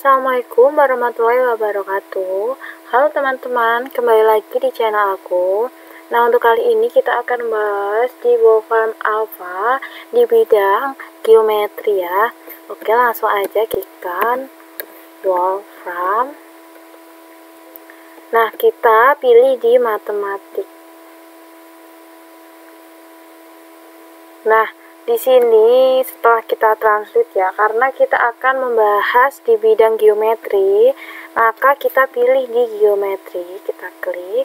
Assalamualaikum warahmatullahi wabarakatuh. Halo teman-teman, kembali lagi di channel aku. Nah, untuk kali ini kita akan membahas di Wolfram Alpha di bidang geometri ya. Oke, langsung aja klikkan Wolfram. Nah, kita pilih di matematik. Nah, di sini setelah kita translate ya, karena kita akan membahas di bidang geometri, maka kita pilih di geometri, kita klik.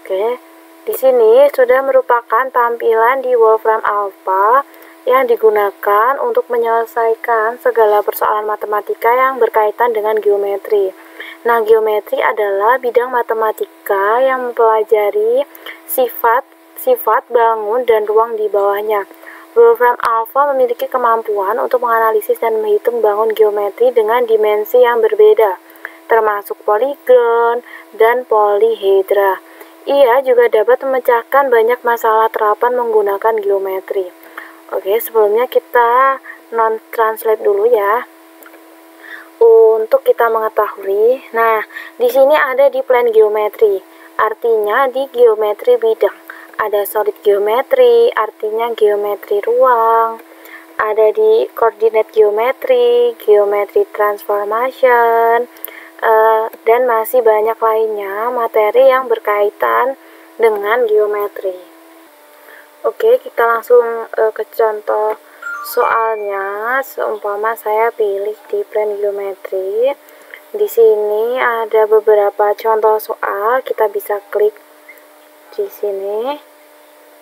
Oke, di sini sudah merupakan tampilan di Wolfram Alpha yang digunakan untuk menyelesaikan segala persoalan matematika yang berkaitan dengan geometri. Nah, geometri adalah bidang matematika yang mempelajari sifat bangun dan ruang di bawahnya. Wolfram Alpha memiliki kemampuan untuk menganalisis dan menghitung bangun geometri dengan dimensi yang berbeda, termasuk poligon dan polihedra. Ia juga dapat memecahkan banyak masalah terapan menggunakan geometri. Oke, sebelumnya kita non-translate dulu ya. Untuk kita mengetahui, nah, di sini ada di plan geometri, artinya di geometri bidang. Ada solid geometri, artinya geometri ruang. Ada di koordinat geometri, geometri transformation, dan masih banyak lainnya materi yang berkaitan dengan geometri. Oke, kita langsung ke contoh soalnya. Seumpama saya pilih di plan geometri. Di sini ada beberapa contoh soal, kita bisa klik di sini.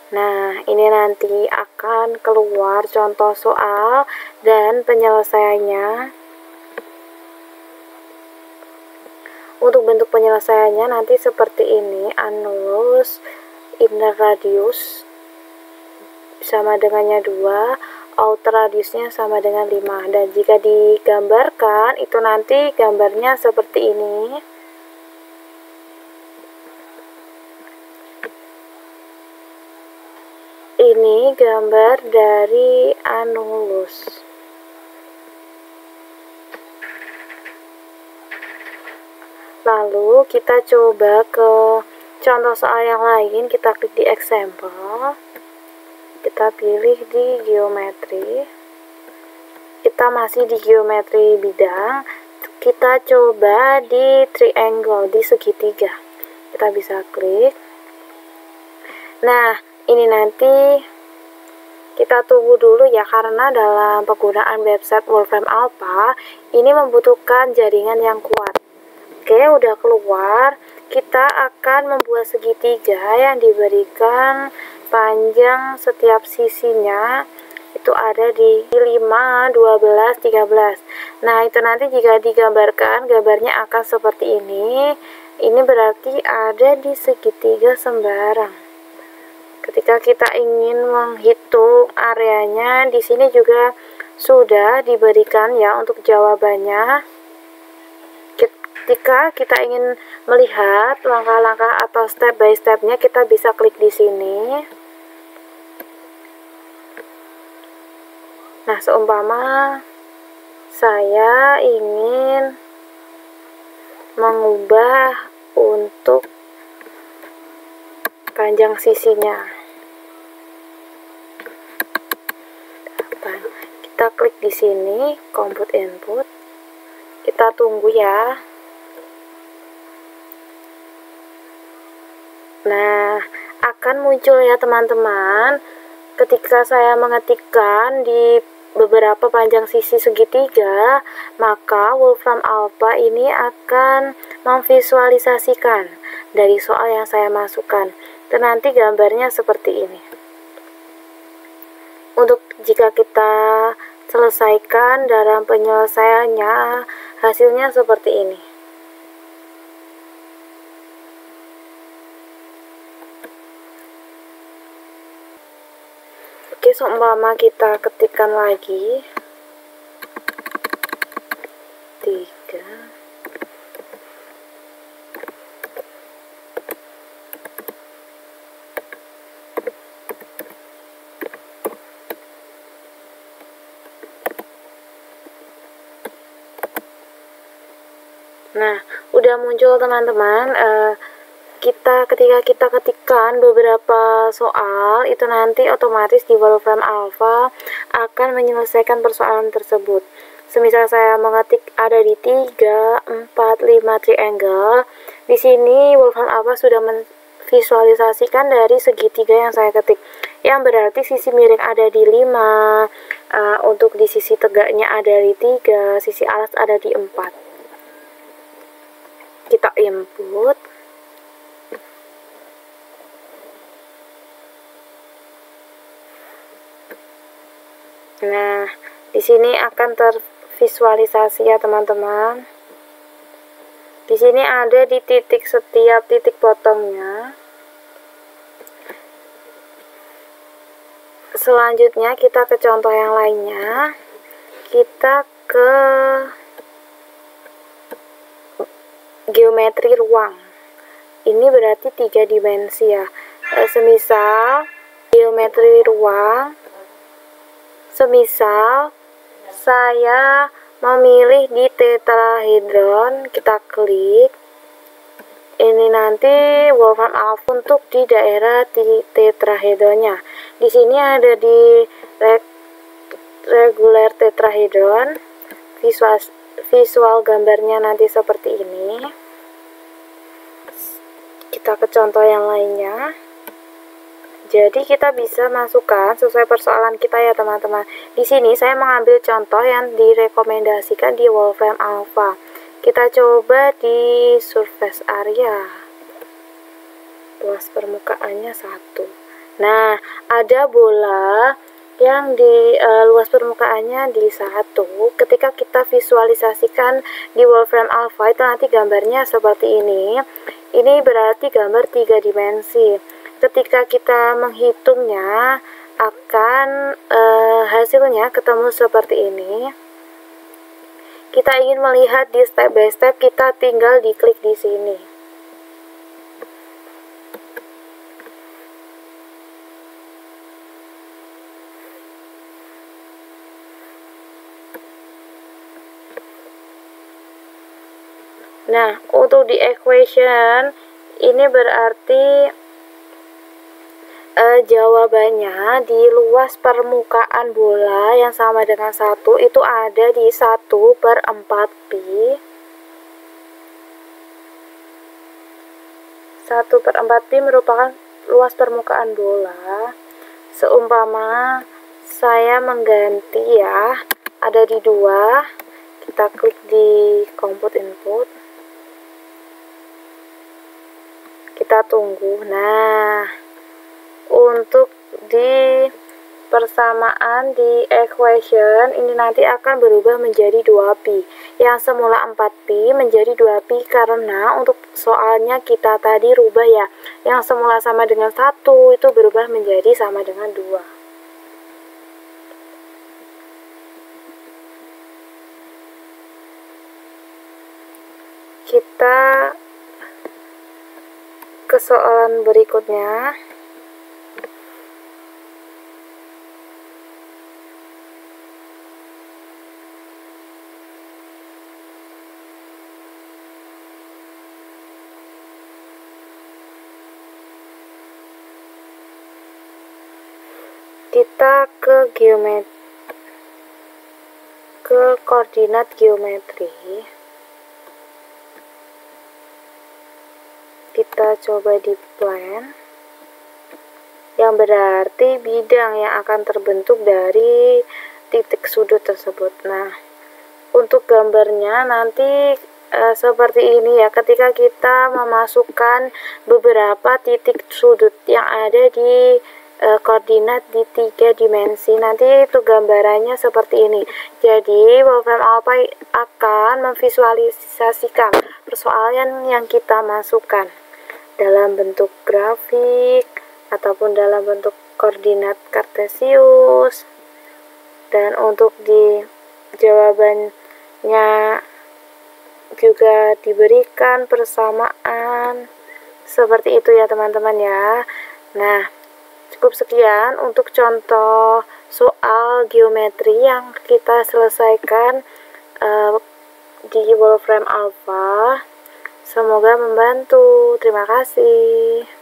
Nah, ini nanti akan keluar contoh soal dan penyelesaiannya. Untuk bentuk penyelesaiannya nanti seperti ini, annulus inner radius sama dengannya 2, outer radiusnya sama dengan 5. Dan jika digambarkan, itu nanti gambarnya seperti ini. Ini gambar dari annulus. Lalu kita coba ke contoh soal yang lain, kita klik di example. Kita pilih di geometri. Kita masih di geometri bidang. Kita coba di triangle, di segitiga. Kita bisa klik. Nah, ini nanti kita tunggu dulu ya, karena dalam penggunaan website Wolfram Alpha ini membutuhkan jaringan yang kuat. Oke, udah keluar. Kita akan membuat segitiga yang diberikan panjang setiap sisinya itu ada di 5, 12, 13. Nah, itu nanti jika digambarkan, gambarnya akan seperti ini. Ini berarti ada di segitiga sembarang. Ketika kita ingin menghitung areanya, di sini juga sudah diberikan ya untuk jawabannya. Ketika kita ingin melihat langkah-langkah atau step by stepnya, kita bisa klik di sini. Nah, seumpama saya ingin mengubah untuk panjang sisinya. Kita klik di sini, compute input. Kita tunggu ya. Nah, akan muncul ya teman-teman. Ketika saya mengetikkan di beberapa panjang sisi segitiga, maka Wolfram Alpha ini akan memvisualisasikan dari soal yang saya masukkan. Dan nanti gambarnya seperti ini. Untuk jika kita selesaikan dalam penyelesaiannya, hasilnya seperti ini. Oke, seumpama kita ketikkan lagi 3. Nah, udah muncul teman-teman. Ketika kita ketikkan beberapa soal, itu nanti otomatis di Wolfram Alpha akan menyelesaikan persoalan tersebut. Semisal saya mengetik ada di 3, 4, 5 triangle, di sini Wolfram Alpha sudah memvisualisasikan dari segitiga yang saya ketik, yang berarti sisi miring ada di 5, untuk di sisi tegaknya ada di 3, sisi alas ada di 4. Kita input. Nah, di sini akan tervisualisasi ya teman-teman. Di sini ada di titik setiap titik potongnya. Selanjutnya kita ke contoh yang lainnya. Kita ke geometri ruang. Ini berarti 3 dimensi ya. Semisal geometri ruang, semisal saya memilih di tetrahedron, kita klik. Ini nanti Wolfram Alpha untuk di daerah tetrahedronnya. Di sini ada di regular tetrahedron. Visual gambarnya nanti seperti ini. Kita ke contoh yang lainnya. Jadi kita bisa masukkan sesuai persoalan kita ya teman-teman. Di sini saya mengambil contoh yang direkomendasikan di Wolfram Alpha. Kita coba di surface area. Luas permukaannya 1. Nah, ada bola yang di luas permukaannya di 1. Ketika kita visualisasikan di Wolfram Alpha itu nanti gambarnya seperti ini. Ini berarti gambar 3 dimensi. Ketika kita menghitungnya akan hasilnya ketemu seperti ini. Kita ingin melihat di step by step, kita tinggal diklik di sini. Nah, untuk di equation ini berarti jawabannya di luas permukaan bola yang sama dengan 1 itu ada di 1/4 pi. 1/4 pi merupakan luas permukaan bola. Seumpama saya mengganti ya, ada di 2, kita klik di compute input. Kita tunggu. Nah, untuk di persamaan di equation ini nanti akan berubah menjadi 2pi. Yang semula 4pi menjadi 2pi karena untuk soalnya kita tadi rubah ya. Yang semula sama dengan 1 itu berubah menjadi sama dengan 2. Kita ke soalan berikutnya. Kita ke koordinat geometri. Kita coba di plan, yang berarti bidang yang akan terbentuk dari titik sudut tersebut. Nah, untuk gambarnya nanti seperti ini ya, ketika kita memasukkan beberapa titik sudut yang ada di koordinat di 3 dimensi, nanti itu gambarannya seperti ini. Jadi Wolfram Alpha akan memvisualisasikan persoalan yang kita masukkan dalam bentuk grafik ataupun dalam bentuk koordinat kartesius. Dan untuk di jawabannya juga diberikan persamaan seperti itu ya teman-teman ya. Nah, cukup sekian untuk contoh soal geometri yang kita selesaikan di Wolfram Alpha. Semoga membantu. Terima kasih.